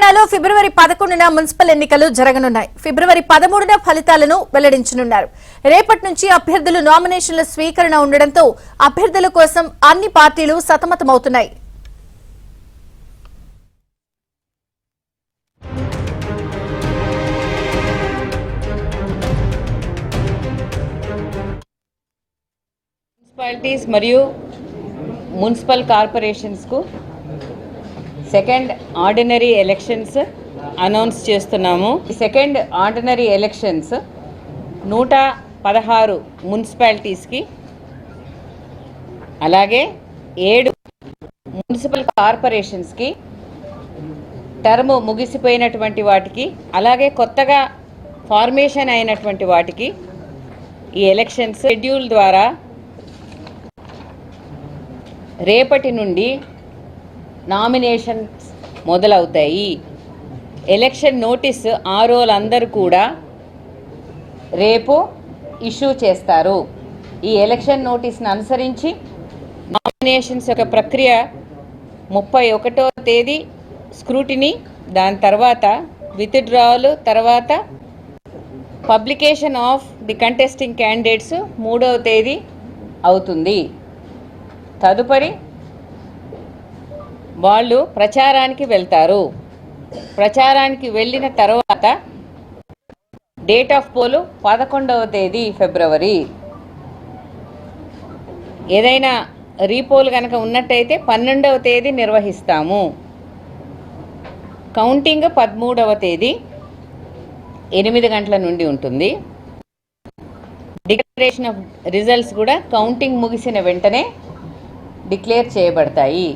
తెలంగాణలో ఫిబ్రవరి 11న మున్సిపల్ ఎన్నికలు జరగనున్నాయి. ఫిబ్రవరి 13న ఫలితాలను వెల్లడించనున్నారు. రేపటి నుంచి అభ్యర్థులు నామినేషన్ల స్వీకరణ ఉండడంతో అభ్యర్థుల కోసం అన్ని పార్టీలు సతమతమవుతున్నాయి. మున్సిపాలిటీస్ మరియు మున్సిపల్ కార్పొరేషన్స్ కు సెకండ్ ఆర్డినరీ ఎలక్షన్స్ అనౌన్స్ చేస్తున్నాము. సెకండ్ ఆర్డినరీ ఎలక్షన్స్ 116 మున్సిపాలిటీస్కి, అలాగే 7 మున్సిపల్ కార్పొరేషన్స్కి, టర్మ్ ముగిసిపోయినటువంటి వాటికి, అలాగే కొత్తగా ఫార్మేషన్ అయినటువంటి వాటికి ఈ ఎలక్షన్స్ షెడ్యూల్ ద్వారా రేపటి నుండి నామినేషన్స్ మొదలవుతాయి. ఎలక్షన్ నోటీస్ ఆర్ఓలందరూ కూడా రేపు ఇష్యూ చేస్తారు. ఈ ఎలక్షన్ నోటీస్ను అనుసరించి నామినేషన్స్ యొక్క ప్రక్రియ 31వ తేదీ స్క్రూటినీ, దాని తర్వాత విత్డ్రావల్, తర్వాత publication of the contesting candidates 3వ తేదీ అవుతుంది. తదుపరి వాళ్ళు ప్రచారానికి వెళ్తారు. ప్రచారానికి వెళ్ళిన తర్వాత డేట్ ఆఫ్ పోల్ 11వ తేదీ ఫిబ్రవరి. ఏదైనా రీపోల్ కనుక ఉన్నట్టయితే 12వ తేదీ నిర్వహిస్తాము. కౌంటింగ్ 13వ తేదీ 8 గంటల నుండి ఉంటుంది. డిక్లరేషన్ ఆఫ్ రిజల్ట్స్ కూడా కౌంటింగ్ ముగిసిన వెంటనే డిక్లేర్ చేయబడతాయి.